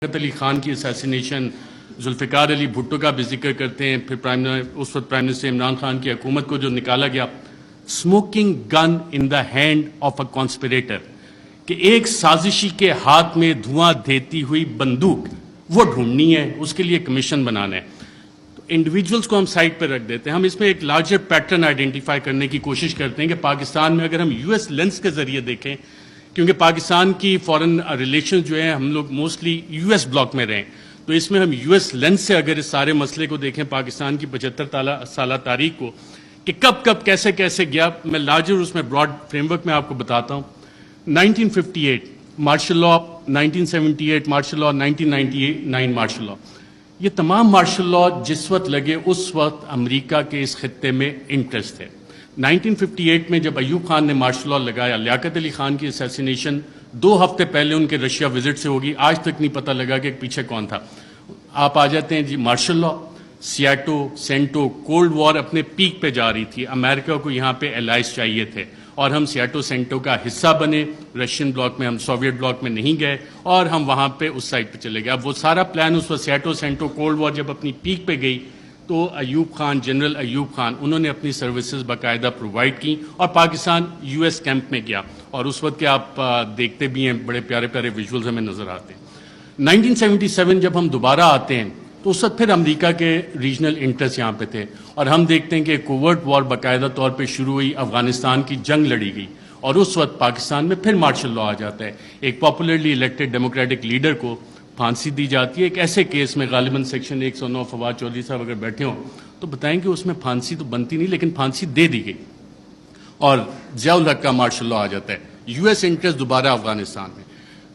لیاقت علی خان کی اسیسینیشن، ذوالفقار علی بھٹو کا بھی ذکر کرتے ہیں، پھر اس وقت پرائم منسٹر عمران خان کی حکومت کو جو نکالا گیا، smoking gun in the hand of a conspirator, کہ ایک سازشی کے ہاتھ میں دھواں دیتی ہوئی بندوق وہ ڈھونڈنی ہے، اس کے لیے کمیشن بنانا ہے۔ تو انڈیویجولز کو ہم سائٹ پہ رکھ دیتے ہیں، ہم اس میں ایک لارجر پیٹرن آئیڈینٹیفائی کرنے کی کوشش کرتے ہیں کہ پاکستان میں اگر ہم یو ایس لینس کے ذریعے دیکھیں، کیونکہ پاکستان کی فورن ریلیشن جو ہیں ہم لوگ موسٹلی یو ایس بلاک میں رہیں، تو اس میں ہم یو ایس لینس سے اگر اس سارے مسئلے کو دیکھیں پاکستان کی 75 سالہ تاریخ کو، کہ کب کب کیسے کیسے گیا، میں لارجر اس میں براڈ فریم ورک میں آپ کو بتاتا ہوں۔ 1958 martial law, 1978 martial law, 1999 martial law, یہ تمام مارشل لا جس وقت لگے اس وقت امریکہ کے اس خطے میں انٹرسٹ ہے۔ 1958 میں جب ایوب خان نے مارشل لا لگایا، لیاقت علی خان کی اسیسینیشن 2 ہفتے پہلے ان کے رشیا وزٹ سے ہوگی، آج تک نہیں پتہ لگا کہ پیچھے کون تھا۔ آپ آ جاتے ہیں جی مارشل لا، سیاٹو، سینٹو، کولڈ وار اپنے پیک پہ جا رہی تھی، امریکہ کو یہاں پہ الائز چاہیے تھے، اور ہم سیاٹو سینٹو کا حصہ بنے، رشین بلاک میں، ہم سوویٹ بلاک میں نہیں گئے، اور ہم وہاں پہ اس سائڈ پہ چلے گئے۔ اب وہ سارا پلان اس وقت سیاٹو سینٹو کولڈ وار جب اپنی پیک پہ گئی تو ایوب خان، جنرل ایوب خان، انہوں نے اپنی سروسز باقاعدہ پرووائڈ کی اور پاکستان یو ایس کیمپ میں گیا، اور اس وقت کے آپ دیکھتے بھی ہیں، بڑے پیارے پیارے ویژولز ہمیں نظر آتے ہیں۔ 1977 جب ہم دوبارہ آتے ہیں تو اس وقت پھر امریکہ کے ریجنل انٹرسٹ یہاں پہ تھے، اور ہم دیکھتے ہیں کہ کوورٹ وار باقاعدہ طور پہ شروع ہوئی، افغانستان کی جنگ لڑی گئی، اور اس وقت پاکستان میں پھر مارشل لا آ جاتا ہے۔ ایک پاپولرلی الیکٹڈ ڈیموکریٹک لیڈر کو پھانسی دی جاتی ہے، ایک ایسے کیس میں غالباً سیکشن 109، فواد چودھری صاحب اگر بیٹھے ہوں تو بتائیں کہ اس میں پھانسی تو بنتی نہیں، لیکن پھانسی دے دی گئی، اور ضیاء الحق کا مارشل لا آ جاتا ہے۔ یو ایس انٹرسٹ دوبارہ افغانستان میں۔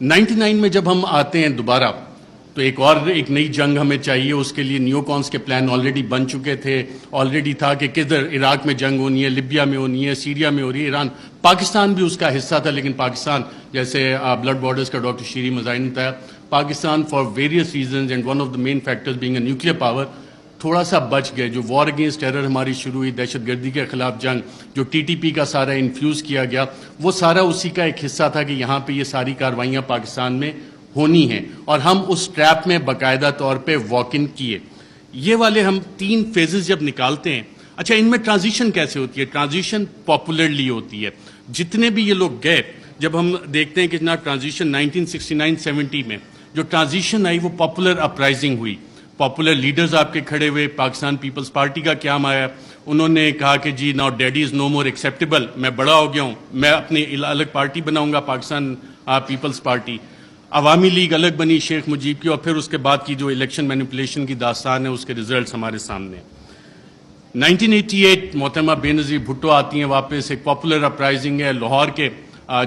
99 میں جب ہم آتے ہیں دوبارہ تو ایک نئی جنگ ہمیں چاہیے، اس کے لیے نیو کونس کے پلان آلریڈی بن چکے تھے، آلریڈی تھا کہ کدھر عراق میں جنگ ہونی ہے، لیبیا میں ہونی ہے، سیریا میں ہو رہی ہے، ایران، پاکستان بھی اس کا حصہ تھا، لیکن پاکستان جیسے بلڈ بارڈرز کا ڈاکٹر شیری مظاہر نے بتایا، Pakistan for various reasons and one of the main factors being a nuclear power تھوڑا سا بچ گئے۔ جو وار اگینسٹ ٹیرر ہماری شروع ہوئی، دہشت گردی کے خلاف جنگ، جو ٹی ٹی پی کا سارا انفیوز کیا گیا، وہ سارا اسی کا ایک حصہ تھا کہ یہاں پہ یہ ساری کارروائیاں پاکستان میں ہونی ہیں، اور ہم اس ٹریپ میں باقاعدہ طور پہ واک ان کیے۔ یہ والے ہم 3 فیزز جب نکالتے ہیں، اچھا ان میں ٹرانزیشن کیسے ہوتی ہے؟ ٹرانزیشن پاپولرلی ہوتی ہے، جتنے بھی یہ لوگ گئے، جب ہم دیکھتے ہیں کہ جناب ٹرانزیشن 1969-70 میں جو ٹرانزیشن آئی وہ پاپولر اپرائزنگ ہوئی، پاپولر لیڈرز آپ کے کھڑے ہوئے، پاکستان پیپلز پارٹی کا قیام آیا، انہوں نے کہا کہ جی ناؤ ڈیڈی از نو مور ایکسیپٹیبل، میں بڑا ہو گیا ہوں، میں اپنی الگ پارٹی بناؤں گا، پاکستان پیپلز پارٹی۔ عوامی لیگ الگ بنی شیخ مجیب کی، اور پھر اس کے بعد کی جو الیکشن مینیپولیشن کی داستان ہے اس کے ریزلٹس ہمارے سامنے ہیں۔ 1988 محترمہ بے نظیر بھٹو آتی ہیں واپس، ایک پاپولر اپرائزنگ ہے، لاہور کے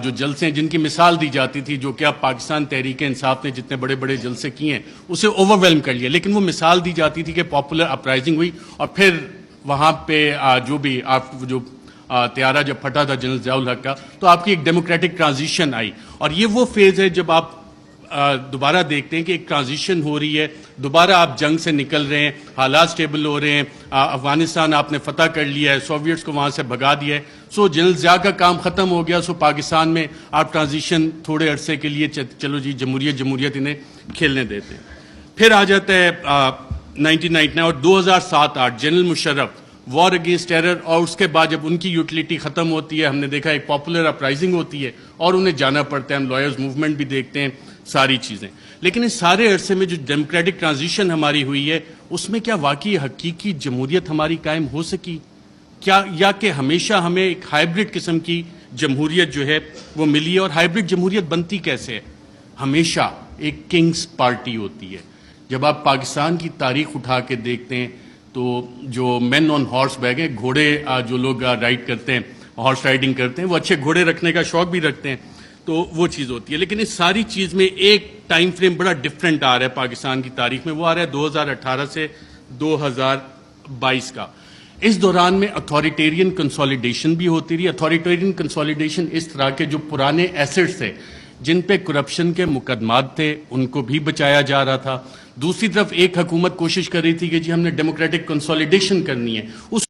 جو جلسے ہیں جن کی مثال دی جاتی تھی، جو کہ اب پاکستان تحریک انصاف نے جتنے بڑے بڑے جلسے کیے ہیں اسے اوور ویلم کر لیا، لیکن وہ مثال دی جاتی تھی کہ پاپولر اپرائزنگ ہوئی، اور پھر وہاں پہ جو بھی جو طیارہ جب پھٹا تھا جنرل ضیاء الحق کا، تو آپ کی ایک ڈیموکریٹک ٹرانزیشن آئی، اور یہ وہ فیز ہے جب آپ دوبارہ دیکھتے ہیں کہ ایک ٹرانزیشن ہو رہی ہے، دوبارہ آپ جنگ سے نکل رہے ہیں، حالات سٹیبل ہو رہے ہیں، افغانستان آپ نے فتح کر لیا ہے، سوویٹس کو وہاں سے بھگا دیا ہے، سو جنرل ضیاء کا کام ختم ہو گیا، سو پاکستان میں آپ ٹرانزیشن تھوڑے عرصے کے لیے چلو جی جمہوریت انہیں کھیلنے دیتے ہیں۔ پھر آ جاتا ہے 1999 اور 2007-8 general Musharraf, war against terror, اور اس کے بعد جب ان کی یوٹیلیٹی ختم ہوتی ہے، ہم نے دیکھا ایک پاپولر اپرائزنگ ہوتی ہے اور انہیں جانا پڑتا ہے، ہم لائرز موومنٹ بھی دیکھتے ہیں، ساری چیزیں۔ لیکن اس سارے عرصے میں جو ڈیموکریٹک ٹرانزیشن ہماری ہوئی ہے اس میں کیا واقعی حقیقی جمہوریت ہماری قائم ہو سکی کیا، یا کہ ہمیشہ ہمیں ایک ہائیبرڈ قسم کی جمہوریت جو ہے وہ ملی ہے؟ اور ہائیبرڈ جمہوریت بنتی کیسے ہے؟ ہمیشہ ایک کنگز پارٹی ہوتی ہے۔ جب آپ پاکستان کی تاریخ اٹھا کے دیکھتے ہیں تو جو مین آن ہارس بیک ہیں، گھوڑے جو لوگ رائڈ کرتے ہیں، ہارس رائڈنگ کرتے ہیں، وہ اچھے گھوڑے رکھنے کا شوق بھی رکھتے ہیں، تو وہ چیز ہوتی ہے۔ لیکن اس ساری چیز میں ایک ٹائم فریم بڑا ڈیفرنٹ آ رہا ہے پاکستان کی تاریخ میں، وہ آ رہا ہے 2018 سے 2022 کا۔ اس دوران میں اتھارٹیرین کنسولیڈیشن بھی ہوتی رہی۔ اتھارٹیرین کنسولیڈیشن اس طرح کے جو پرانے ایسٹس تھے جن پہ کرپشن کے مقدمات تھے ان کو بھی بچایا جا رہا تھا، دوسری طرف ایک حکومت کوشش کر رہی تھی کہ جی ہم نے ڈیموکریٹک کنسولیڈیشن کرنی ہے، اس